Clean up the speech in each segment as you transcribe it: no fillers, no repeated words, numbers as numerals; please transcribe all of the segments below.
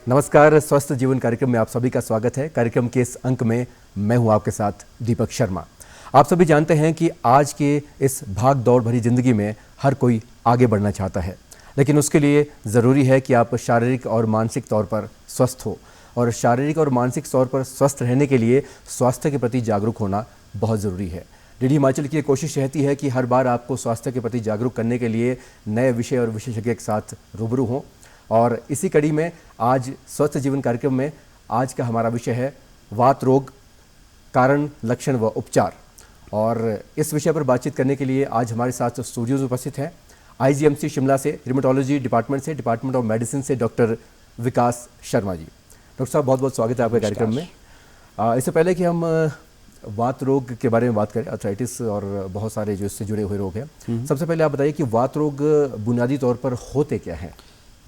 नमस्कार, स्वस्थ जीवन कार्यक्रम में आप सभी का स्वागत है। कार्यक्रम के इस अंक में मैं हूं आपके साथ दीपक शर्मा। आप सभी जानते हैं कि आज के इस भाग दौड़ भरी जिंदगी में हर कोई आगे बढ़ना चाहता है, लेकिन उसके लिए ज़रूरी है कि आप शारीरिक और मानसिक तौर पर स्वस्थ हो। और शारीरिक और मानसिक तौर पर स्वस्थ रहने के लिए स्वास्थ्य के प्रति जागरूक होना बहुत ज़रूरी है। डीडी हिमाचल की ये कोशिश रहती है कि हर बार आपको स्वास्थ्य के प्रति जागरूक करने के लिए नए विषय और विशेषज्ञ के साथ रूबरू हों। और इसी कड़ी में आज स्वस्थ जीवन कार्यक्रम में आज का हमारा विषय है वात रोग, कारण, लक्षण व उपचार। और इस विषय पर बातचीत करने के लिए आज हमारे साथ स्टूडियोज उपस्थित हैं आईजीएमसी शिमला से रिमेटोलॉजी डिपार्टमेंट से, डिपार्टमेंट ऑफ मेडिसिन से डॉक्टर विकास शर्मा जी। डॉक्टर साहब, बहुत बहुत स्वागत है आपके कार्यक्रम में। इससे पहले कि हम वात रोग के बारे में बात करें, अर्थराइटिस और बहुत सारे जो इससे जुड़े हुए रोग हैं, सबसे पहले आप बताइए कि वात रोग बुनियादी तौर पर होते क्या हैं?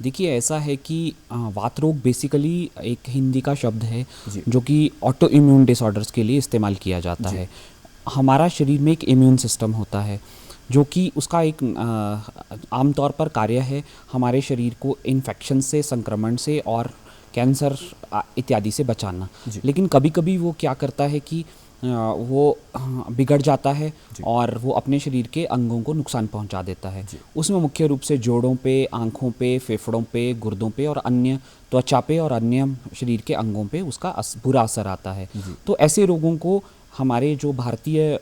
देखिए, ऐसा है कि वात रोग बेसिकली एक हिंदी का शब्द है जो कि ऑटो इम्यून डिसऑर्डर्स के लिए इस्तेमाल किया जाता है। हमारा शरीर में एक इम्यून सिस्टम होता है जो कि उसका एक आमतौर पर कार्य है हमारे शरीर को इन्फेक्शन से, संक्रमण से और कैंसर इत्यादि से बचाना। लेकिन कभी कभी वो क्या करता है कि वो बिगड़ जाता है और वो अपने शरीर के अंगों को नुकसान पहुंचा देता है। उसमें मुख्य रूप से जोड़ों पे, आँखों पे, फेफड़ों पे, गुर्दों पे और अन्य त्वचा पे और अन्य शरीर के अंगों पे उसका बुरा असर आता है। तो ऐसे रोगों को हमारे जो भारतीय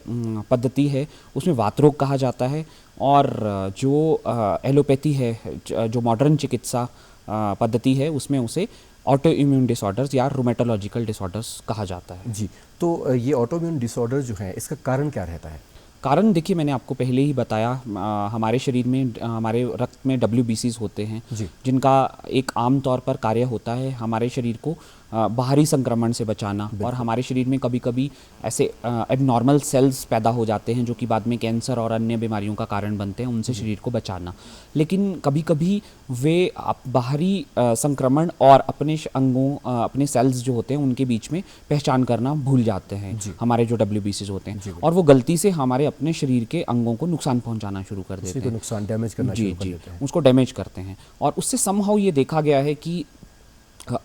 पद्धति है उसमें वात रोग कहा जाता है। और जो एलोपैथी है, जो मॉडर्न चिकित्सा पद्धति है, उसमें उसे ऑटो इम्यून डिसऑर्डर्स या रूमेटोलॉजिकल डिसऑर्डर्स कहा जाता है। जी, तो ये ऑटो इम्यून डिसऑर्डर जो है, इसका कारण क्या रहता है? कारण देखिए, मैंने आपको पहले ही बताया, हमारे शरीर में, हमारे रक्त में WBCs होते हैं जिनका एक आम तौर पर कार्य होता है हमारे शरीर को बाहरी संक्रमण से बचाना। और हमारे शरीर में कभी कभी ऐसे एबनॉर्मल सेल्स पैदा हो जाते हैं जो कि बाद में कैंसर और अन्य बीमारियों का कारण बनते हैं, उनसे शरीर को बचाना। लेकिन कभी कभी वे बाहरी संक्रमण और अपने अंगों, अपने सेल्स जो होते हैं उनके बीच में पहचान करना भूल जाते हैं, हमारे जो WBCs होते हैं, और वो गलती से हमारे अपने शरीर के अंगों को नुकसान पहुंचाना शुरू कर देते हैं, नुकसान, डैमेज करना शुरू कर देते हैं। उसको डैमेज करते हैं। और उससे समहाउ ये देखा गया है कि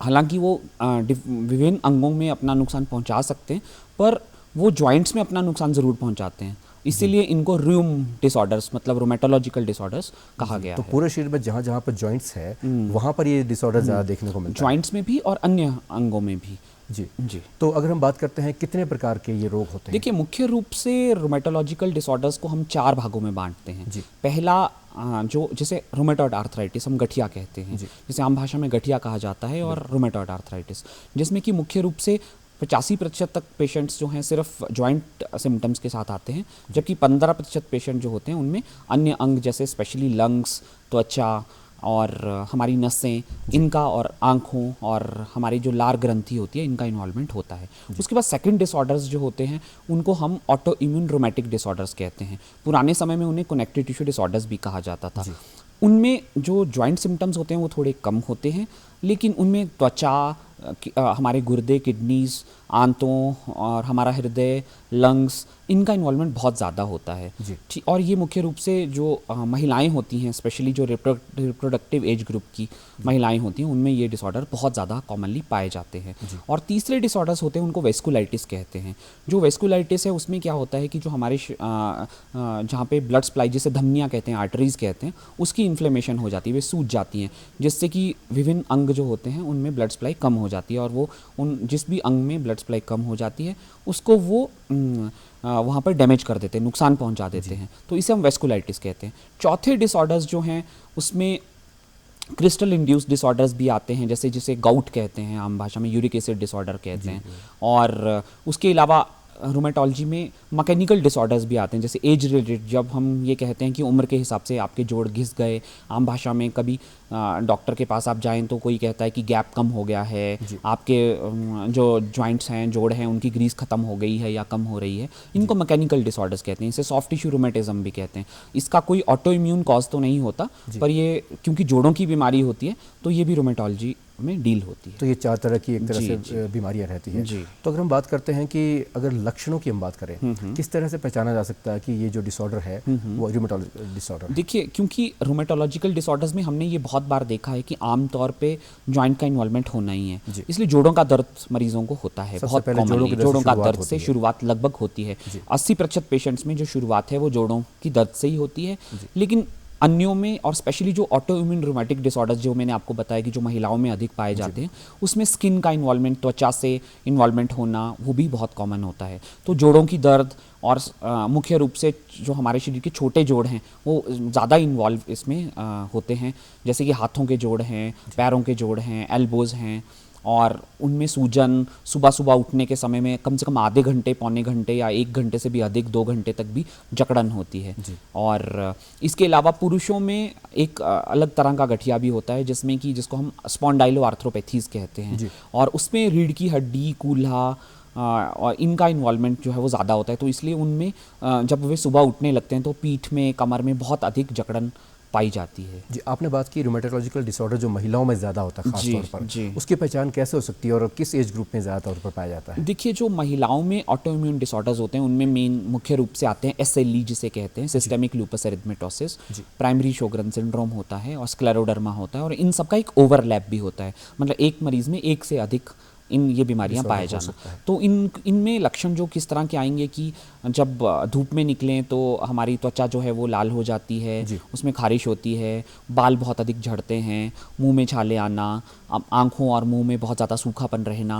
हालांकि वो विभिन्न अंगों में अपना नुकसान पहुंचा सकते हैं, पर वो जॉइंट्स में अपना नुकसान ज़रूर पहुंचाते हैं। इसीलिए इनको रूम डिसऑर्डर्स, मतलब रोमेटोलॉजिकल डिसऑर्डर्स कहा गया है। तो पूरे शरीर में जहाँ जहाँ पर जॉइंट्स है वहाँ पर ये डिसऑर्डर ज़्यादा देखने को मिलता है, जॉइंट्स में भी और अन्य अंगों में भी। जी। तो अगर हम बात करते हैं कितने प्रकार के ये रोग होते हैं? देखिए, मुख्य रूप से रोमेटोलॉजिकल डिसऑर्डर्स को हम 4 भागों में बांटते हैं। पहला जो जिसे रोमेटॉइड आर्थराइटिस हम गठिया कहते हैं, जिसे आम भाषा में गठिया कहा जाता है, और रोमेटॉइड आर्थराइटिस, जिसमें कि मुख्य रूप से 85% तक पेशेंट्स जो हैं सिर्फ जॉइंट सिम्टम्स के साथ आते हैं, जबकि 15% पेशेंट जो होते हैं उनमें अन्य अंग जैसे स्पेशली लंग्स, त्वचा और हमारी नसें, इनका, और आँखों और हमारी जो लार ग्रंथि होती है, इनका इन्वॉल्वमेंट होता है। उसके बाद सेकंड डिसऑर्डर्स जो होते हैं उनको हम ऑटो इम्यून रोमेटिक डिसऑर्डर्स कहते हैं। पुराने समय में उन्हें कनेक्टिव टिश्यू डिसऑर्डर्स भी कहा जाता था। उनमें जो जॉइंट सिम्टम्स होते हैं वो थोड़े कम होते हैं, लेकिन उनमें त्वचा, हमारे गुर्दे, किडनीज, आंतों और हमारा हृदय, लंग्स, इनका इन्वॉल्वमेंट बहुत ज़्यादा होता है। और ये मुख्य रूप से जो महिलाएं होती हैं, स्पेशली जो रिप्रोडक्टिव एज ग्रुप की महिलाएं होती हैं, उनमें ये डिसऑर्डर बहुत ज़्यादा कॉमनली पाए जाते हैं। और तीसरे डिसऑर्डर्स होते हैं, उनको वेस्कुलाइटिस कहते हैं। जो वेस्कुलाइटिस है उसमें क्या होता है कि जो हमारे जहाँ पे ब्लड सप्लाई, जिसे धमनियाँ कहते हैं, आर्टरीज कहते हैं, उसकी इन्फ्लेमेशन हो जाती है, वे सूज जाती हैं, जिससे कि विभिन्न अंग जो होते हैं उनमें ब्लड सप्लाई कम हो जाती है। और वो जिस भी अंग में ब्लड सप्लाई कम हो जाती है उसको वो वहाँ पर डैमेज कर देते हैं, नुकसान पहुँचा देते हैं। तो इसे हम वेस्कुलाइटिस कहते हैं। चौथे डिसऑर्डर्स जो हैं उसमें क्रिस्टल इंड्यूस्ड डिसऑर्डर्स भी आते हैं, जैसे जिसे गाउट कहते हैं, आम भाषा में यूरिक एसिड डिसऑर्डर कहते हैं। और उसके अलावा रोमेटोलॉजी में मैकेनिकल डिसऑर्डर्स भी आते हैं, जैसे एज रिलेटेड, जब हम ये कहते हैं कि उम्र के हिसाब से आपके जोड़ घिस गए। आम भाषा में कभी डॉक्टर के पास आप जाएं तो कोई कहता है कि गैप कम हो गया है, आपके जो जॉइंट्स हैं, जोड़ हैं, उनकी ग्रीस खत्म हो गई है या कम हो रही है। इनको मैकेनिकल डिसऑर्डर्स कहते हैं। इसे सॉफ्ट टिश्यू रोमेटिज्म भी कहते हैं। इसका कोई ऑटो इम्यून कॉज तो नहीं होता, पर ये क्योंकि जोड़ों की बीमारी होती है तो ये भी रोमेटोलॉजी में डील होती है। तो ये 4 तरह की एक तरह जी, से बीमारियां रहती हैं। जी। तो अगर हम बात करते हैं कि अगर लक्षणों की हम बात करें, किस तरह से पहचाना जा सकता है कि ये जो डिसऑर्डर है वो रूमेटोलॉजिकल डिसऑर्डर है? देखिए, क्योंकि रूमेटोलॉजिकल डिसऑर्डर्स में हमने ये बहुत बार देखा है कि आमतौर पे जॉइंट का इन्वॉल्वमेंट होना ही है, इसलिए जोड़ों का दर्द मरीजों को होता है सबसे बहुत पहले कॉमनली। जोड़ों जोड़ों के का दर्द दर्द से शुरुआत लगभग होती है। 80% पेशेंट्स में जो शुरुआत है वो जोड़ों की दर्द से ही होती है। लेकिन अन्यों में, और स्पेशली जो ऑटो इम्यून रूमेटिक डिसऑर्डर्स जो मैंने आपको बताया कि जो महिलाओं में अधिक पाए जाते हैं, उसमें स्किन का इन्वॉल्वमेंट, त्वचा से इन्वॉल्वमेंट होना वो भी बहुत कॉमन होता है। तो जोड़ों की दर्द और मुख्य रूप से जो हमारे शरीर के छोटे जोड़ हैं वो ज़्यादा इन्वॉल्व इसमें होते हैं, जैसे कि हाथों के जोड़ हैं, पैरों के जोड़ हैं, एल्बोज़ हैं, और उनमें सूजन, सुबह सुबह उठने के समय में कम से कम आधे घंटे, पौने घंटे या 1 घंटे से भी अधिक 2 घंटे तक भी जकड़न होती है। और इसके अलावा पुरुषों में एक अलग तरह का गठिया भी होता है जिसको हम स्पॉन्डाइलोआर्थ्रोपैथीज कहते हैं, और उसमें रीढ़ की हड्डी, कूल्हा और इनका इन्वॉल्वमेंट जो है वो ज़्यादा होता है। तो इसलिए उनमें जब वे सुबह उठने लगते हैं तो पीठ में, कमर में बहुत अधिक जकड़न पाई जाती है। जी, आपने बात की रूमेटोलॉजिकल डिसऑर्डर जो महिलाओं में ज़्यादा होता है खास तौर पर, जी। उसकी पहचान कैसे हो सकती है और किस एज ग्रुप में ज़्यादा तौर पर पाया जाता है? देखिए, जो महिलाओं में ऑटो इम्यून डिसऑर्डर्स होते हैं उनमें मेन मुख्य रूप से आते हैं SLE जिसे कहते हैं, सिस्टेमिक लूपस एरिथमेटोसिस, प्राइमरी शोगरन सिंड्रोम होता है और स्क्लेरोडर्मा होता है, और इन सबका एक ओवरलैप भी होता है, मतलब एक मरीज में एक से अधिक ये बीमारियां पाए जाना। तो इनमें लक्षण जो किस तरह के आएंगे कि जब धूप में निकलें तो हमारी त्वचा जो है वो लाल हो जाती है, उसमें खारिश होती है, बाल बहुत अधिक झड़ते हैं, मुंह में छाले आना, आंखों और मुंह में बहुत ज़्यादा सूखापन रहना,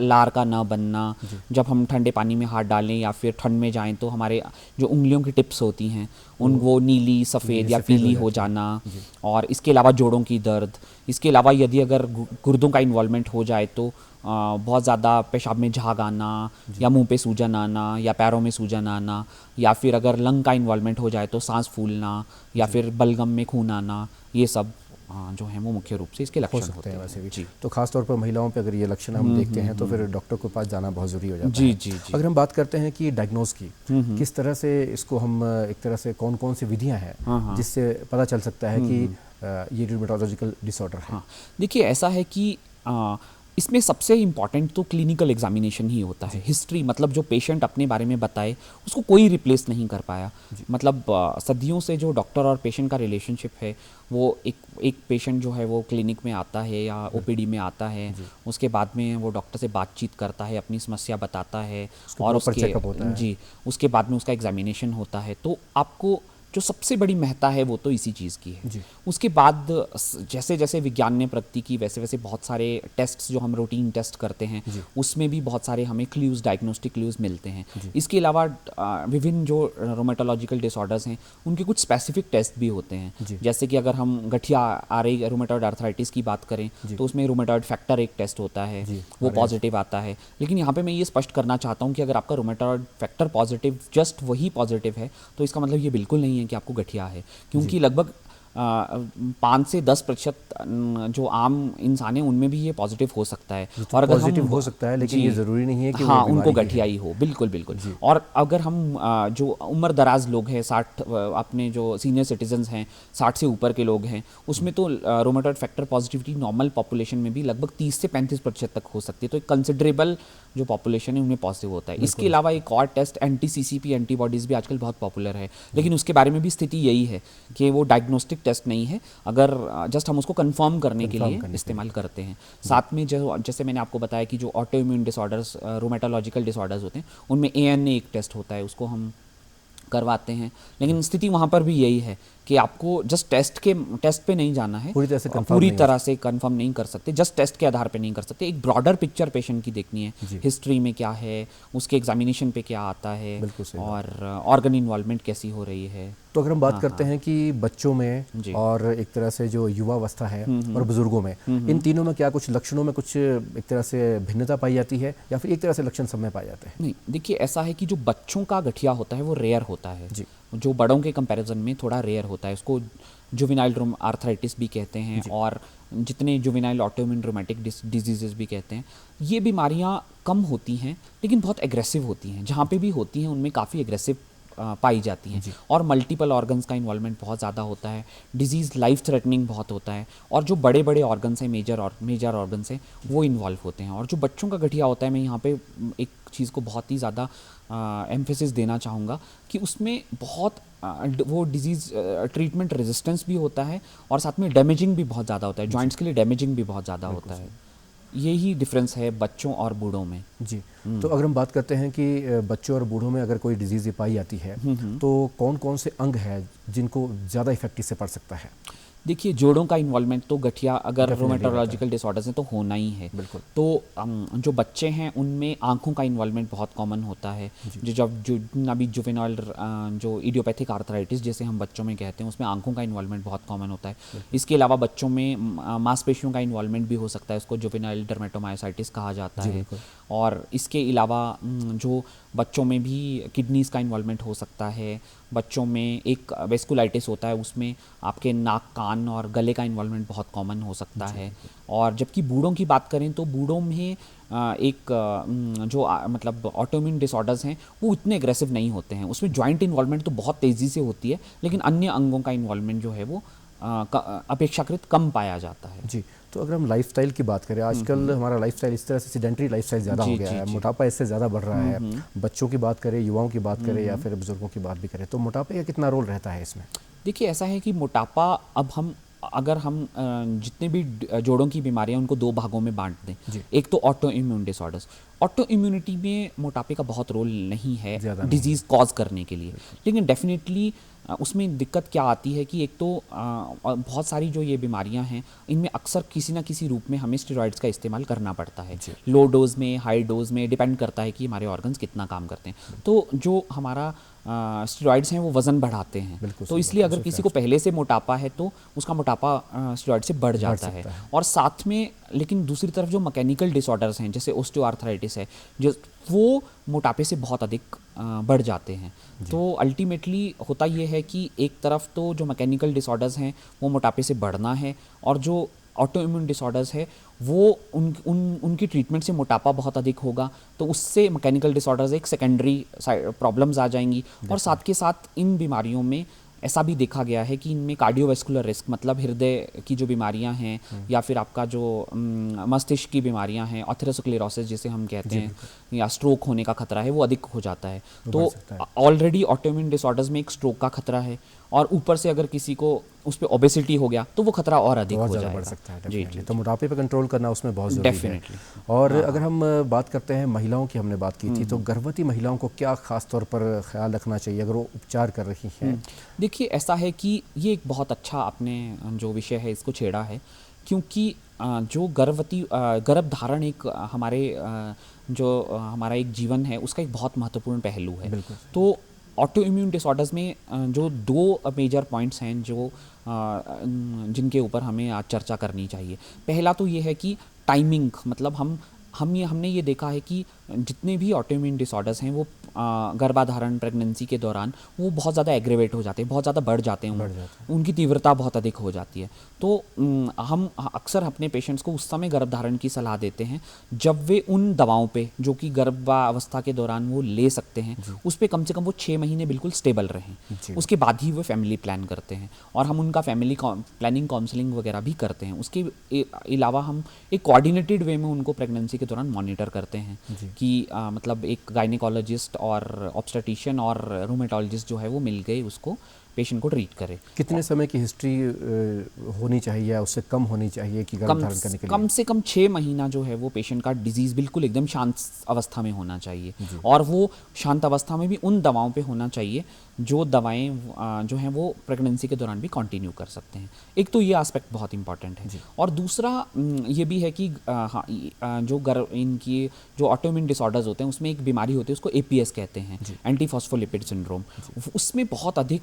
लार का न बनना, जब हम ठंडे पानी में हाथ डालें या फिर ठंड में जाएं तो हमारे जो उंगलियों की टिप्स होती हैं वो नीली, सफ़ेद या पीली हो जाना, और इसके अलावा जोड़ों की दर्द। इसके अलावा यदि अगर गुर्दों का इन्वॉल्वमेंट हो जाए तो बहुत ज़्यादा पेशाब में झाग आना, या मुंह पे सूजन आना, या पैरों में सूजन आना, या फिर अगर लंग का इन्वॉल्वमेंट हो जाए तो सांस फूलना, या फिर बलगम में खून आना, ये सब जो हैं वो मुख्य रूप से इसके लक्षण होते हैं वैसे भी। जी। तो खास तौर पर महिलाओं पे अगर ये लक्षण हम देखते हैं तो फिर डॉक्टर के पास जाना बहुत ज़रूरी हो जाता है। जी। अगर हम बात करते हैं कि डायग्नोज की, किस तरह से इसको हम एक तरह से कौन कौन सी विधियां हैं जिससे पता चल सकता है कि ये रूमेटोलॉजिकल डिसऑर्डर है? देखिए, ऐसा है कि इसमें सबसे इम्पॉर्टेंट तो क्लिनिकल एग्जामिनेशन ही होता है। हिस्ट्री, मतलब जो पेशेंट अपने बारे में बताए उसको कोई रिप्लेस नहीं कर पाया। मतलब सदियों से जो डॉक्टर और पेशेंट का रिलेशनशिप है वो एक पेशेंट जो है वो क्लिनिक में आता है या OPD में आता है, उसके बाद में वो डॉक्टर से बातचीत करता है, अपनी समस्या बताता है, और उसके बाद में उसका एग्जामिनेशन होता है। तो आपको जो सबसे बड़ी महत्ता है वो तो इसी चीज़ की है। उसके बाद जैसे जैसे विज्ञान ने प्रगति की वैसे वैसे बहुत सारे टेस्ट्स जो हम रूटीन टेस्ट करते हैं उसमें भी बहुत सारे हमें क्लूज़, डायग्नोस्टिक क्लूज़ मिलते हैं। इसके अलावा विभिन्न जो रोमेटोलॉजिकल डिसऑर्डर्स हैं उनके कुछ स्पेसिफिक टेस्ट भी होते हैं। जैसे कि अगर हम गठिया आ रही रूमेटॉइड आर्थराइटिस की बात करें तो उसमें रूमेटॉइड फैक्टर एक टेस्ट होता है, वो पॉजिटिव आता है। लेकिन यहाँ पे मैं ये स्पष्ट करना चाहता हूँ कि अगर आपका रूमेटॉइड फैक्टर पॉजिटिव, जस्ट वही पॉजिटिव है, तो इसका मतलब ये बिल्कुल नहीं है कि आपको गठिया है, क्योंकि लगभग 5 से 10% जो आम इंसान है उनमें भी ये पॉजिटिव हो सकता है। और अगर पॉजिटिव हो सकता है लेकिन ये ज़रूरी नहीं है कि हाँ उनको गठिया ही हो। बिल्कुल बिल्कुल। और अगर हम जो उम्र दराज लोग हैं, 60 अपने जो सीनियर सिटीजन्स हैं, 60 से ऊपर के लोग हैं, उसमें तो rheumatoid factor positivity normal population में भी लगभग 30 से 35% तक हो सकती है। तो एक कंसिडरेबल जो पॉपुलेशन है उनमें पॉजिटिव होता है। इसके अलावा एक और टेस्ट anti-CCP एंटीबॉडीज़ भी आजकल बहुत पॉपुलर है, लेकिन उसके बारे में भी स्थिति यही है कि वो डायग्नोस्टिक टेस्ट नहीं है, अगर जस्ट हम उसको कंफर्म करने के लिए इस्तेमाल करते हैं। साथ में जो जैसे मैंने आपको बताया कि जो ऑटो इम्यून डिसऑर्डर्स, रूमेटोलॉजिकल डिसऑर्डर्स होते हैं उनमें ANA एक टेस्ट होता है, उसको हम करवाते हैं। लेकिन स्थिति वहाँ पर भी यही है कि आपको जस्ट टेस्ट पे नहीं जाना है, पूरी तरह से कंफर्म नहीं कर सकते, जस्ट टेस्ट के आधार पे नहीं कर सकते। एक ब्रॉडर पिक्चर पेशेंट की देखनी है, हिस्ट्री में क्या है, उसके एग्जामिनेशन पे क्या आता है, और ऑर्गन इन्वॉल्वमेंट कैसी हो रही है। तो अगर हम बात करते हैं कि बच्चों में और एक तरह से जो युवावस्था है और बुजुर्गों में, इन तीनों में क्या कुछ लक्षणों में कुछ एक तरह से भिन्नता पाई जाती है या फिर एक तरह से लक्षण सब में पाए जाते हैं? नहीं, देखिए ऐसा है कि जो बच्चों का गठिया होता है वो रेयर होता है, जो बड़ों के कंपैरिजन में थोड़ा रेयर होता है। उसको जुवेनाइल आर्थराइटिस भी कहते हैं, और जितने जुवेनाइल ऑटोइम्यून रूमेटिक डिजीजेस भी कहते हैं। ये बीमारियां कम होती हैं लेकिन बहुत एग्रेसिव होती हैं। जहाँ पे भी होती हैं उनमें काफ़ी एग्रेसिव पाई जाती हैं और मल्टीपल ऑर्गन्स का इन्वॉल्वमेंट बहुत ज़्यादा होता है, डिजीज़ लाइफ थ्रेटनिंग बहुत होता है और जो बड़े बड़े ऑर्गन्स हैं, मेजर ऑर्गन्स हैं, वो इन्वॉल्व होते हैं। और जो बच्चों का गठिया होता है, मैं यहाँ पे एक चीज़ को बहुत ही ज़्यादा एम्फेसिस देना चाहूँगा कि उसमें बहुत वो डिजीज़ ट्रीटमेंट रेजिस्टेंस भी होता है और साथ में डैमेजिंग भी बहुत ज़्यादा होता है, जॉइंट्स के लिए डैमेजिंग भी बहुत ज़्यादा होता है। यही डिफरेंस है बच्चों और बूढ़ों में। जी, तो अगर हम बात करते हैं कि बच्चों और बूढ़ों में अगर कोई डिजीज़ पाई जाती है तो कौन कौन से अंग हैं जिनको ज़्यादा इफेक्ट इससे पड़ सकता है? देखिए, जोड़ों का इन्वॉल्वमेंट तो गठिया अगर Definitely रोमेटोलॉजिकल डिसऑर्डर्स हैं तो होना ही है। बिल्कुल। तो जो बच्चे हैं उनमें आंखों का इन्वॉल्वमेंट बहुत कॉमन होता है। जो अभी जुवेनाइल जो इडियोपैथिक आर्थराइटिस जैसे हम बच्चों में कहते हैं, उसमें आंखों का इन्वॉल्वमेंट बहुत कॉमन होता है। इसके अलावा बच्चों में मांसपेशियों का इन्वॉल्वमेंट भी हो सकता है, उसको जुवेनाइल डर्मेटोमायोसाइटिस कहा जाता है। और इसके अलावा जो बच्चों में भी किडनीज़ का इन्वॉल्वमेंट हो सकता है। बच्चों में एक वेस्कुलाइटिस होता है, उसमें आपके नाक, कान और गले का इन्वॉल्वमेंट बहुत कॉमन हो सकता है। और जबकि बूढ़ों की बात करें तो बूढ़ों में मतलब ऑटोइम्यून डिसऑर्डर्स हैं वो इतने एग्रेसिव नहीं होते हैं, उसमें जॉइंट इन्वॉल्वमेंट तो बहुत तेज़ी से होती है, लेकिन अन्य अंगों का इन्वॉल्वमेंट जो है वो अपेक्षाकृत कम पाया जाता है। जी, तो अगर हम लाइफस्टाइल की बात करें, आजकल हमारा लाइफस्टाइल इस तरह से सेडेंटरी लाइफस्टाइल ज़्यादा हो गया है, मोटापा इससे ज़्यादा बढ़ रहा है। बच्चों की बात करें, युवाओं की बात करें या फिर बुजुर्गों की बात भी करें, तो मोटापे का कितना रोल रहता है इसमें? देखिए, ऐसा है कि मोटापा अगर हम जितने भी जोड़ों की बीमारियां उनको दो भागों में बांट दें, एक तो auto immune disorders. Auto immunity में मोटापे का बहुत रोल नहीं है डिजीज़ कॉज करने के लिए, लेकिन डेफिनेटली उसमें दिक्कत क्या आती है कि एक तो बहुत सारी जो ये बीमारियां हैं इनमें अक्सर किसी ना किसी रूप में हमें स्टेरॉइड्स का इस्तेमाल करना पड़ता है, लो डोज में, हाई डोज में, डिपेंड करता है कि हमारे ऑर्गन्स कितना काम करते हैं। तो जो हमारा स्टेरॉइड्स हैं वो वज़न बढ़ाते हैं, तो इसलिए अगर किसी को पहले से मोटापा है तो उसका मोटापा स्टेरॉइड से बढ़ जाता है। और साथ में लेकिन दूसरी तरफ जो मैकेनिकल डिसऑर्डर्स हैं जैसे ओस्टियोआर्थराइटिस है, जो वो मोटापे से बहुत अधिक बढ़ जाते हैं। तो अल्टीमेटली होता ये है कि एक तरफ तो जो मैकेनिकल डिसऑर्डर्स हैं वो मोटापे से बढ़ना है, और जो ऑटो इम्यून डिसऑर्डर्स है वो उनकी ट्रीटमेंट से मोटापा बहुत अधिक होगा, तो उससे मैकेनिकल डिसऑर्डर्स एक सेकेंडरी प्रॉब्लम्स आ जाएंगी। और साथ के साथ इन बीमारियों में ऐसा भी देखा गया है कि इनमें कार्डियोवैस्कुलर रिस्क, मतलब हृदय की जो बीमारियां हैं या फिर आपका जो मस्तिष्क की बीमारियां हैं, एथेरोस्क्लेरोसिस जिसे हम कहते हैं, या स्ट्रोक होने का खतरा है वो अधिक हो जाता है। तो ऑलरेडी ऑटोइम्यून डिसऑर्डर्स में एक स्ट्रोक का खतरा है, और ऊपर से अगर किसी को उस पर ओबेसिटी हो गया तो वो खतरा और अधिक हो जाएगा। बढ़ सकता है। जी, तो मोटापे पे कंट्रोल करना उसमें बहुत ज़रूरी है। और अगर हम बात करते हैं महिलाओं की, हमने बात की थी, तो गर्भवती महिलाओं को क्या खास तौर पर ख्याल रखना चाहिए अगर वो उपचार कर रही हैं? देखिए, ऐसा है कि ये एक बहुत अच्छा आपने जो विषय है इसको छेड़ा है, क्योंकि जो गर्भ धारण एक हमारा एक जीवन है उसका एक बहुत महत्वपूर्ण पहलू है। तो ऑटो इम्यून डिसऑर्डर्स में जो दो मेजर पॉइंट्स हैं जो जिनके ऊपर हमें आज चर्चा करनी चाहिए। पहला तो ये है कि टाइमिंग, मतलब हमने ये देखा है कि जितने भी ऑटो इम्यून डिसऑर्डर्स हैं वो गर्भाधारण, प्रेगनेंसी के दौरान वो बहुत ज़्यादा एग्रेवेट हो जाते हैं, बहुत ज़्यादा बढ़ जाते हैं, उनकी तीव्रता बहुत अधिक हो जाती है। तो हम अक्सर अपने पेशेंट्स को उस समय गर्भधारण की सलाह देते हैं जब वे उन दवाओं पे जो कि गर्भावस्था के दौरान वो ले सकते हैं उस पर कम से कम वो 6 महीने बिल्कुल स्टेबल रहें, उसके बाद ही वो फैमिली प्लान करते हैं, और हम उनका फैमिली प्लानिंग काउंसलिंग वगैरह भी करते हैं। उसके अलावा हम एक कोऑर्डिनेटेड वे में उनको प्रेगनेंसी के दौरान मॉनिटर करते हैं कि मतलब एक गायनेकोलॉजिस्ट और ऑब्स्टेट्रिशियन और रूमेटोलॉजिस्ट जो है वो मिल गए उसको पेशेंट को ट्रीट करे। कितने समय की हिस्ट्री होनी चाहिए या उससे कम होनी चाहिए कि गर्भधारण करने के लिए? कम से कम 6 महीना जो है वो पेशेंट का डिजीज़ बिल्कुल एकदम शांत अवस्था में होना चाहिए, और वो शांत अवस्था में भी उन दवाओं पे होना चाहिए जो दवाएं जो हैं वो प्रेगनेंसी के दौरान भी कंटिन्यू कर सकते हैं। एक तो ये एस्पेक्ट बहुत इंपॉर्टेंट है। और दूसरा ये भी है कि इनकी जो ऑटोइम्यून डिसऑर्डर्स होते हैं उसमें एक बीमारी होती है उसको APS कहते हैं, एंटी फॉस्फोलिपिड सिंड्रोम। उसमें बहुत अधिक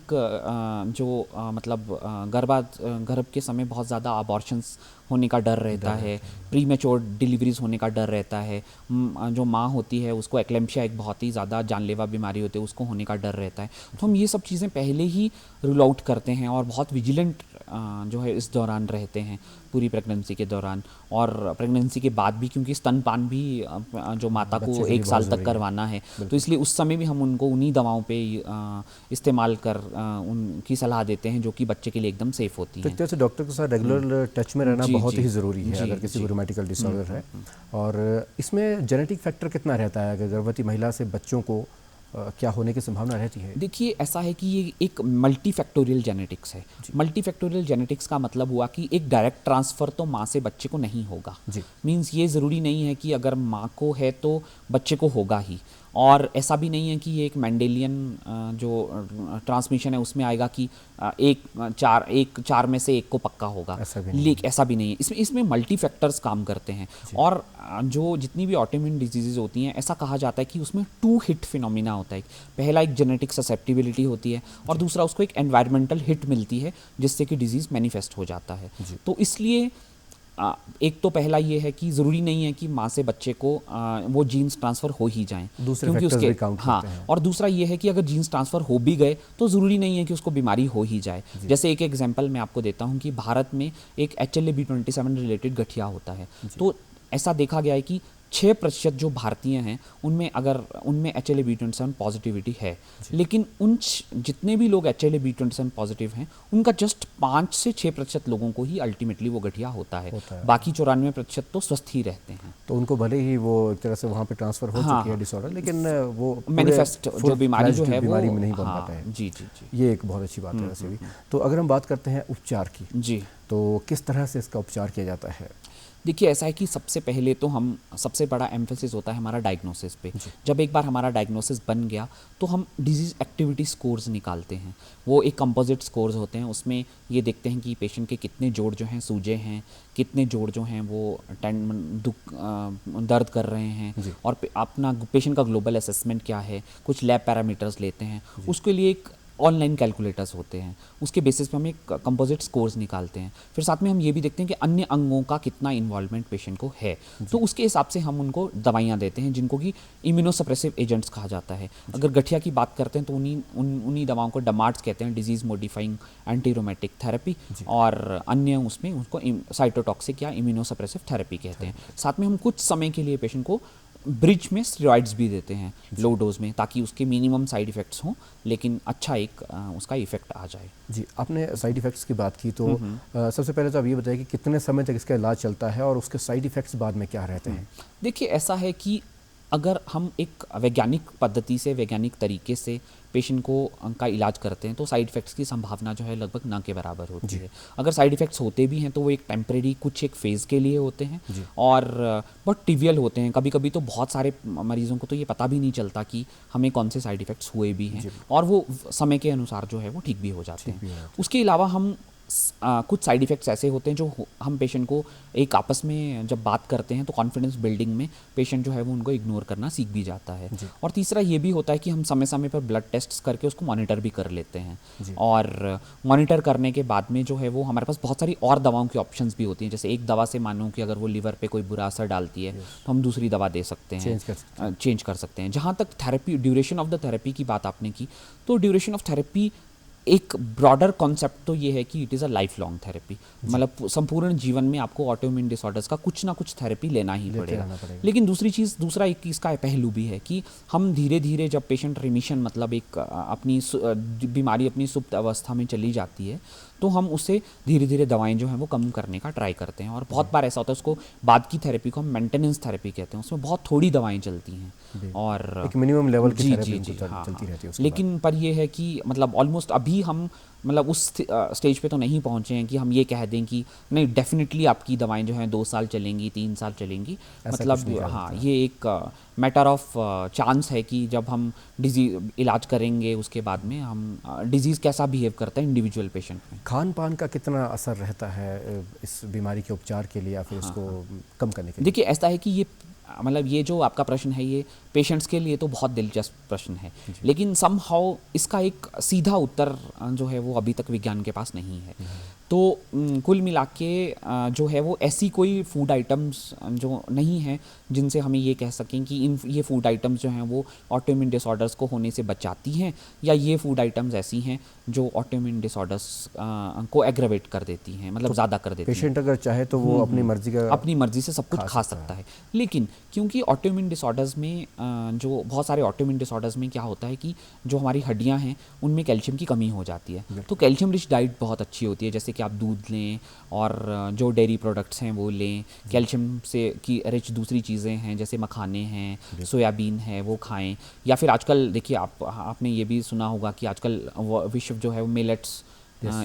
गर्भ के समय बहुत ज़्यादा अबॉर्शंस होने का डर रहता है, प्रीमेच्योर डिलीवरीज होने का डर रहता है, जो माँ होती है उसको एक्लेम्पशिया एक बहुत ही ज़्यादा जानलेवा बीमारी होती है उसको होने का डर रहता है। तो हम ये सब चीज़ें पहले ही रूल आउट करते हैं और बहुत विजिलेंट जो है इस दौरान रहते हैं, पूरी प्रेगनेंसी के दौरान और प्रेगनेंसी के बाद भी, क्योंकि स्तनपान भी जो माता बच्चे को के लिए 1 साल बहुत तक ज़रूरी है। करवाना है, तो इसलिए उस समय भी हम उनको उन्हीं दवाओं पे इस्तेमाल कर उनकी सलाह देते हैं, जो कि बच्चे के लिए एकदम सेफ़ होती तो हैं। एक तरह से डॉक्टर के साथ रेगुलर टच में रहना जी, बहुत जी। ही ज़रूरी है जी, अगर किसी को जी। रूमेटिकल डिसऑर्डर है। और इसमें जेनेटिक फैक्टर कितना रहता है, अगर गर्भवती महिला से बच्चों को क्या होने की संभावना रहती है? देखिए, ऐसा है कि ये एक मल्टीफैक्टोरियल जेनेटिक्स है। मल्टीफैक्टोरियल जेनेटिक्स का मतलब हुआ कि एक डायरेक्ट ट्रांसफ़र तो माँ से बच्चे को नहीं होगा। जी। मीन्स ये ज़रूरी नहीं है कि अगर माँ को है तो बच्चे को होगा ही, और ऐसा भी नहीं है कि ये एक मेंडेलियन जो ट्रांसमिशन है उसमें आएगा कि एक चार में से एक को पक्का होगा। ऐसा भी नहीं ऐसा भी नहीं है। इसमें मल्टी फैक्टर्स काम करते हैं। और जो जितनी भी ऑटोइम्यून डिजीजेज होती हैं, ऐसा कहा जाता है कि उसमें 2 हिट फिनोमिना होता है। पहला एक जेनेटिक ससेप्टिबिलिटी होती है और दूसरा उसको एक एनवायरमेंटल हिट मिलती है जिससे कि डिजीज़ मैनिफेस्ट हो जाता है। तो इसलिए एक तो पहला ये है कि ज़रूरी नहीं है कि माँ से बच्चे को वो जीन्स ट्रांसफ़र हो ही जाएं, दूसरे क्योंकि फैक्टर्स उसके भी काउंट हाँ, करते हैं। और दूसरा ये है कि अगर जीन्स ट्रांसफ़र हो भी गए तो ज़रूरी नहीं है कि उसको बीमारी हो ही जाए। जैसे एक एग्जांपल मैं आपको देता हूँ कि भारत में एक HLA-B27 रिलेटेड गठिया होता है। तो ऐसा देखा गया है कि 6% जो भारतीय हैं उनमें HLA-B27 पॉजिटिविटी है, लेकिन जितने भी लोग HLA-B27 पॉजिटिव हैं उनका जस्ट 5 से 6% लोगों को ही अल्टीमेटली वो गठिया होता है। बाकी 94% तो स्वस्थ ही रहते हैं। तो उनको भले ही वो एक तरह से वहाँ पे ट्रांसफ़र हो चुकी है डिसऑर्डर, लेकिन वो मैनिफेस्ट जो बीमारी जो है बीमारी वो में नहीं बन पाता है। जी जी जी। ये एक बहुत अच्छी बात है वैसे भी। तो अगर हम बात करते हैं उपचार की, जी, तो किस तरह से इसका उपचार किया जाता है? देखिए, ऐसा है कि सबसे पहले तो सबसे बड़ा एम्फेसिस होता है हमारा डायग्नोसिस पे। जब एक बार हमारा डायग्नोसिस बन गया तो हम डिजीज़ एक्टिविटी स्कोर्स निकालते हैं। वो एक कंपोजिट स्कोर्स होते हैं, उसमें ये देखते हैं कि पेशेंट के कितने जोड़ जो हैं सूजे हैं, कितने जोड़ जो हैं वो दर्द कर रहे हैं, और अपना पेशेंट का ग्लोबल असेसमेंट क्या है, कुछ लैब पैरामीटर्स लेते हैं। उसके लिए एक ऑनलाइन कैलकुलेटर्स होते हैं, उसके बेसिस पे हम एक कंपोजिट स्कोर्स निकालते हैं। फिर साथ में हम ये भी देखते हैं कि अन्य अंगों का कितना इन्वॉल्वमेंट पेशेंट को है, तो उसके हिसाब से हम उनको दवाइयाँ देते हैं जिनको कि इम्यूनोसप्रेसिव एजेंट्स कहा जाता है। अगर गठिया की बात करते हैं तो उन्हीं दवाओं को डमार्ट्स कहते हैं, डिजीज़ मॉडिफाइंग एंटीरोमेटिक थेरेपी, और अन्य उसमें उसको साइटोटॉक्सिक या इम्यूनोसप्रेसिव थेरेपी कहते हैं। साथ में हम कुछ समय के लिए पेशेंट को ब्रिज में स्टेरॉइड्स भी देते हैं लो डोज में, ताकि उसके मिनिमम साइड इफ़ेक्ट्स हों लेकिन अच्छा एक उसका इफ़ेक्ट आ जाए। जी, आपने साइड इफ़ेक्ट्स की बात की, तो सबसे पहले तो आप ये बताइए कि कितने समय तक इसका इलाज चलता है और उसके साइड इफ़ेक्ट्स बाद में क्या रहते हैं? देखिए, ऐसा है कि अगर हम एक वैज्ञानिक पद्धति से, वैज्ञानिक तरीके से पेशेंट को का इलाज करते हैं तो साइड इफ़ेक्ट्स की संभावना जो है लगभग ना के बराबर होती है। अगर साइड इफ़ेक्ट्स होते भी हैं तो वो एक टेम्परेरी कुछ एक फेज़ के लिए होते हैं और बहुत ट्रिवियल होते हैं। कभी कभी तो बहुत सारे मरीजों को तो ये पता भी नहीं चलता कि हमें कौन से साइड इफ़ेक्ट्स हुए भी हैं, और वो समय के अनुसार जो है वो ठीक भी हो जाते हैं। उसके अलावा हम कुछ साइड इफ़ेक्ट्स ऐसे होते हैं जो हम पेशेंट को एक आपस में जब बात करते हैं तो कॉन्फिडेंस बिल्डिंग में पेशेंट जो है वो उनको इग्नोर करना सीख भी जाता है। और तीसरा ये भी होता है कि हम समय समय पर ब्लड टेस्ट करके उसको मॉनिटर भी कर लेते हैं, और मॉनिटर करने के बाद में जो है वो हमारे पास बहुत सारी और दवाओं की ऑप्शंस भी होती हैं। जैसे एक दवा से मानो कि अगर वो लिवर पे कोई बुरा असर डालती है तो हम दूसरी दवा दे सकते हैं, चेंज कर सकते हैं। जहाँ तक therapy, duration of the therapy की बात आपने की, तो ड्यूरेशन ऑफ थेरेपी एक ब्रॉडर कॉन्सेप्ट तो ये है कि it is a life long therapy, मतलब संपूर्ण जीवन में आपको ऑटोइम्यून डिसऑर्डर्स का कुछ ना कुछ थेरेपी लेना ही पड़ेगा। लेकिन दूसरा एक इसका पहलू भी है कि हम धीरे धीरे जब पेशेंट रिमिशन, मतलब एक अपनी बीमारी अपनी सुप्त अवस्था में चली जाती है, तो हम उसे धीरे धीरे दवाएं जो हैं वो कम करने का ट्राई करते हैं। और बहुत बार ऐसा होता है, उसको बाद की थेरेपी को हम मेंटेनेंस थेरेपी कहते हैं, उसमें बहुत थोड़ी दवाएं चलती हैं और एक मिनिमम लेवल की थेरेपी चलती रहती है। लेकिन पर ये है कि मतलब ऑलमोस्ट अभी हम मतलब उस स्टेज पे तो नहीं पहुंचे हैं कि हम ये कह दें कि नहीं डेफिनेटली आपकी दवाएं जो हैं 2 साल चलेंगी, 3 साल चलेंगी। मतलब हाँ, ये एक मैटर ऑफ चांस है कि जब हम इलाज करेंगे उसके बाद में हम डिजीज़ कैसा बिहेव करता है इंडिविजुअल पेशेंट में। खान पान का कितना असर रहता है इस बीमारी के उपचार के लिए या फिर इसको कम करने के लिए? देखिए, ऐसा है कि ये मतलब ये जो आपका प्रश्न है ये पेशेंट्स के लिए तो बहुत दिलचस्प प्रश्न है, लेकिन समहाउ इसका एक सीधा उत्तर जो है वो अभी तक विज्ञान के पास नहीं है। तो कुल मिला के जो है वो ऐसी कोई फूड आइटम्स जो नहीं है जिनसे हमें ये कह सकें कि ये फूड आइटम्स जो हैं वो ऑटोइम्यून डिसऑर्डर्स को होने से बचाती हैं, या ये फूड आइटम्स ऐसी हैं जो ऑटोइम्यून डिसऑर्डर्स को एग्रेवेट कर देती हैं, मतलब ज़्यादा कर देती हैं। पेशेंट अगर चाहे तो वो अपनी मर्जी से सब कुछ खा सकता है। लेकिन क्योंकि ऑटोइम्यून डिसऑर्डर्स में जो बहुत सारे ऑटोइम्यून डिसऑर्डर्स में क्या होता है कि जो हमारी हड्डियां हैं उनमें कैल्शियम की कमी हो जाती है। तो कैल्शियम रिच डाइट बहुत अच्छी होती है, जैसे कि आप दूध लें और जो डेयरी प्रोडक्ट्स हैं वो लें। कैल्शियम से की रिच दूसरी चीज़ें हैं जैसे मखाने हैं, सोयाबीन है, वो खाएं। या फिर आजकल देखिए आपने ये भी सुना होगा कि आजकल विश्व जो है वो मिलेट्स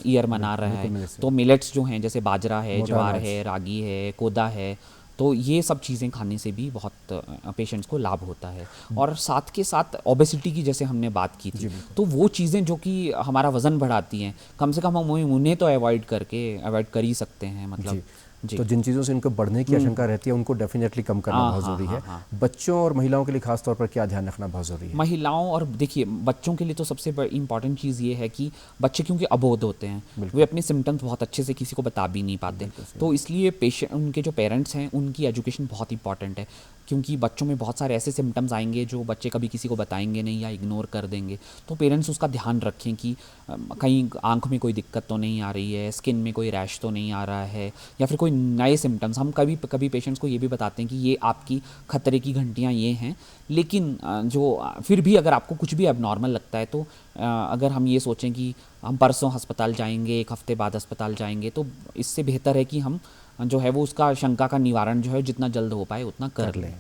ईयर मना रहा है। तो मिलेट्स जो हैं जैसे बाजरा है, ज्वार है, रागी है, कोदा है, तो ये सब चीज़ें खाने से भी बहुत पेशेंट्स को लाभ होता है। और साथ के साथ ओबेसिटी की जैसे हमने बात की थी, तो वो चीज़ें जो कि हमारा वज़न बढ़ाती हैं, कम से कम हम उन्हें तो अवॉइड कर ही सकते हैं, मतलब जी। तो जिन चीज़ों से इनको बढ़ने की आशंका रहती है उनको डेफिनेटली कम करना बहुत ज़रूरी है। बच्चों और महिलाओं के लिए खास तौर पर क्या ध्यान रखना बहुत ज़रूरी है? महिलाओं और देखिए बच्चों के लिए तो सबसे इम्पॉर्टेंट चीज़ ये है कि बच्चे क्योंकि अबोध होते हैं, वे अपने सिम्टम्स बहुत अच्छे से किसी को बता भी नहीं पाते, तो इसलिए उनके जो पेरेंट्स हैं उनकी एजुकेशन बहुत इंपॉर्टेंट है। क्योंकि बच्चों में बहुत सारे ऐसे सिम्टम्स आएंगे जो बच्चे कभी किसी को बताएंगे नहीं या इग्नोर कर देंगे, तो पेरेंट्स उसका ध्यान रखें कि कहीं आंख में कोई दिक्कत तो नहीं आ रही है, स्किन में कोई रैश तो नहीं आ रहा है, या फिर कोई नए सिम्टम्स। हम कभी पेशेंट्स को ये भी बताते हैं कि ये आपकी खतरे की घंटियाँ ये हैं, लेकिन जो फिर भी अगर आपको कुछ भी एबनॉर्मल लगता है तो अगर हम ये सोचें कि हम परसों अस्पताल जाएंगे, एक हफ्ते बाद अस्पताल जाएंगे, तो इससे बेहतर है कि हम जो है वो उसका शंका का निवारण जो है जितना जल्द हो पाए उतना कर लें।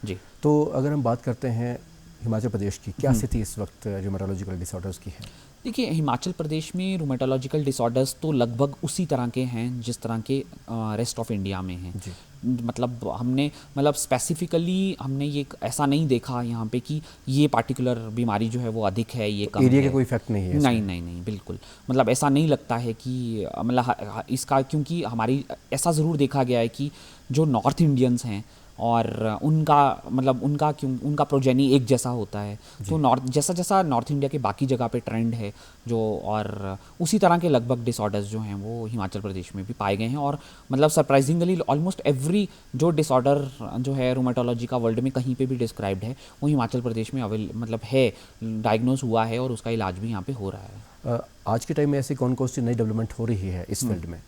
जी। तो अगर हम बात करते हैं हिमाचल प्रदेश की, क्या स्थिति इस वक्त रूमेटोलॉजिकल डिसऑर्डर्स की है? देखिए हिमाचल प्रदेश में रूमेटोलॉजिकल डिसऑर्डर्स तो लगभग उसी तरह के हैं जिस तरह के रेस्ट ऑफ इंडिया में हैं। मतलब हमने स्पेसिफिकली हमने ये ऐसा नहीं देखा यहाँ पे कि ये पार्टिकुलर बीमारी जो है वो अधिक है, ये कम एरिया है। का कोई इफेक्ट नहीं है? नहीं बिल्कुल, मतलब ऐसा नहीं लगता है कि मतलब इसका, क्योंकि हमारी ऐसा ज़रूर देखा गया है कि जो नॉर्थ इंडियंस हैं और उनका प्रोजेनी एक जैसा होता है, तो जैसा नॉर्थ इंडिया के बाकी जगह पे ट्रेंड है जो, और उसी तरह के लगभग डिसऑर्डर्स जो हैं वो हिमाचल प्रदेश में भी पाए गए हैं। और मतलब सरप्राइजिंगली ऑलमोस्ट एवरी जो डिसऑर्डर जो है रूमेटोलॉजी का वर्ल्ड में कहीं पे भी डिस्क्राइब्ड है वो हिमाचल प्रदेश में है, डायग्नोज हुआ है और उसका इलाज भी यहाँ पे हो रहा है। आज के टाइम में ऐसी कौन सी नई डेवलपमेंट हो रही है इस फील्ड में?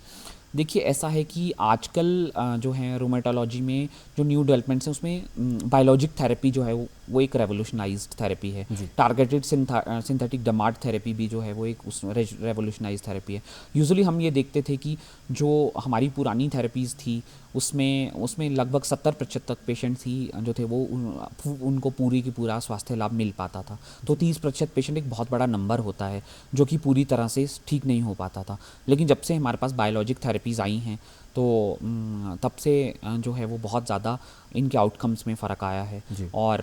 देखिए ऐसा है कि आजकल जो है रूमेटोलॉजी में जो न्यू डेवलपमेंट्स हैं उसमें बायोलॉजिक थेरेपी जो है वो एक रेवोल्यूशनाइज्ड थेरेपी है। टारगेटेड सिंथेटिक डमार्ट थेरेपी भी जो है वो एक रेवोल्यूशनाइज्ड थेरेपी है। यूजुअली हम ये देखते थे कि जो हमारी पुरानी थेरेपीज़ थी उसमें लगभग 70% तक पेशेंट्स ही जो थे वो उनको पूरी की पूरा स्वास्थ्य लाभ मिल पाता था। तो 30% पेशेंट एक बहुत बड़ा नंबर होता है जो कि पूरी तरह से ठीक नहीं हो पाता था। लेकिन जब से हमारे पास बायोलॉजिक थेरेपीज़ आई हैं तो तब से जो है वो बहुत ज़्यादा इनके आउटकम्स में फ़र्क आया है। और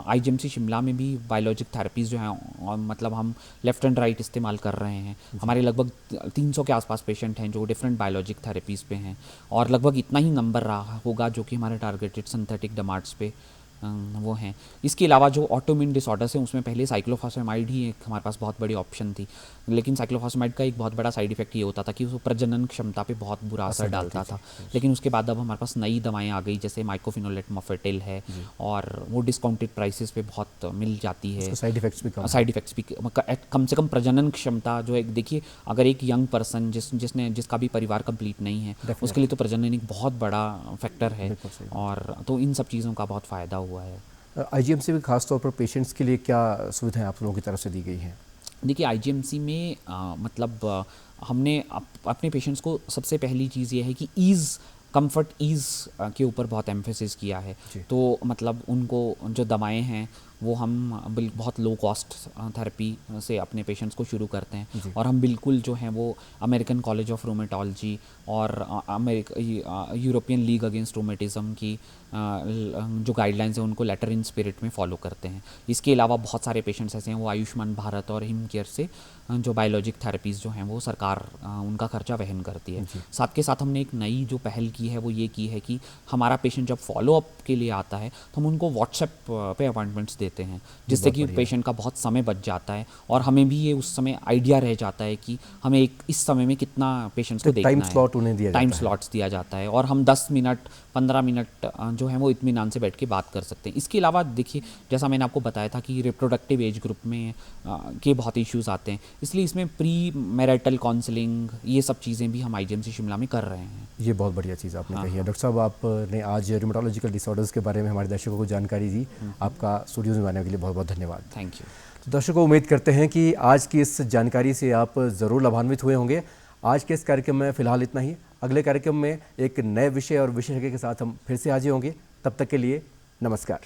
IGMC शिमला में भी बायोलॉजिक थेरेपीज़ जो हैं मतलब हम लेफ़्ट एंड राइट इस्तेमाल कर रहे हैं। हमारे लगभग 300 के आसपास पेशेंट हैं जो डिफरेंट बायोलॉजिक थेरेपीज़ पे हैं, और लगभग इतना ही नंबर रहा होगा जो कि हमारे टारगेटेड सिंथेटिक डमार्ट्स पे वो हैं। इसके अलावा जो ऑटोइम्यून डिसऑर्डर्स हैं उसमें पहले साइक्लोफॉस्फेमाइड ही एक हमारे पास बहुत बड़ी ऑप्शन थी, लेकिन साइक्लोफॉस्फेमाइड का एक बहुत बड़ा साइड इफेक्ट ये होता था कि वो प्रजनन क्षमता पे बहुत बुरा असर डालता था। लेकिन उसके बाद अब हमारे पास नई दवाएं आ गई जैसे माइकोफिनोलेट मॉफेटिल है, और वो डिस्काउंटेड प्राइसेस पे बहुत मिल जाती है। साइड इफेक्ट्स भी कम से कम प्रजनन क्षमता जो है, देखिए अगर एक यंग पर्सन जिसका भी परिवार कंप्लीट नहीं है उसके लिए तो प्रजनन एक बहुत बड़ा फैक्टर है, और तो इन सब चीज़ों का बहुत फ़ायदा हुआ है। IGMC में खास तौर पर पेशेंट्स के लिए क्या सुविधाएं आप लोगों की तरफ से दी गई हैं? देखिए IGMC में हमने अपने पेशेंट्स को सबसे पहली चीज़ ये है कि कंफर्ट ईज़ के ऊपर बहुत एम्फेसिस किया है। तो मतलब उनको जो दवाएं हैं वो हम बहुत लो कॉस्ट थेरेपी से अपने पेशेंट्स को शुरू करते हैं। और हम बिल्कुल जो हैं वो अमेरिकन कॉलेज ऑफ रोमेटोलॉजी और यूरोपियन लीग अगेंस्ट रोमेटिज्म की जो गाइडलाइंस हैं उनको लेटर इन स्पिरिट में फॉलो करते हैं। इसके अलावा बहुत सारे पेशेंट्स ऐसे हैं वो आयुष्मान भारत और हिम केयर से जो बायोलॉजिक थेरेपीज़ जो हैं वो सरकार उनका खर्चा वहन करती है। साथ के साथ हमने एक नई जो पहल की है वो ये की है कि हमारा पेशेंट जब फॉलोअप के लिए आता है तो हम उनको व्हाट्सएप पे अपॉइंटमेंट्स देते हैं, जिससे कि पेशेंट का बहुत समय बच जाता है और हमें भी ये उस समय आइडिया रह जाता है कि हमें इस समय में कितना पेशेंट्स को देखना है। टाइम स्लॉट्स दिया जाता है और हम 10 मिनट 15 मिनट जो है वो इत्मीनान से बैठ के बात कर सकते हैं। इसके अलावा देखिए, जैसा मैंने आपको बताया था कि रिप्रोडक्टिव एज ग्रुप में के बहुत इश्यूज़ आते हैं, इसलिए इसमें प्री मैरिटल काउंसलिंग ये सब चीज़ें भी हम आईजीएमसी शिमला में कर रहे हैं। ये बहुत बढ़िया चीज़ आपने कही है। डॉक्टर साहब, आपने आज रूमेटोलॉजिकल डिसऑर्डर्स के बारे में हमारे दर्शकों को जानकारी दी। आपका स्टूडियोज़ में आने के लिए बहुत बहुत धन्यवाद। Thank you. तो दर्शकों, उम्मीद करते हैं कि आज की इस जानकारी से आप ज़रूर लाभान्वित हुए होंगे। आज के इस कार्यक्रम में फ़िलहाल इतना ही। अगले कार्यक्रम में एक नए विषय और विशेषज्ञ के साथ हम फिर से हाजिर होंगे। तब तक के लिए नमस्कार।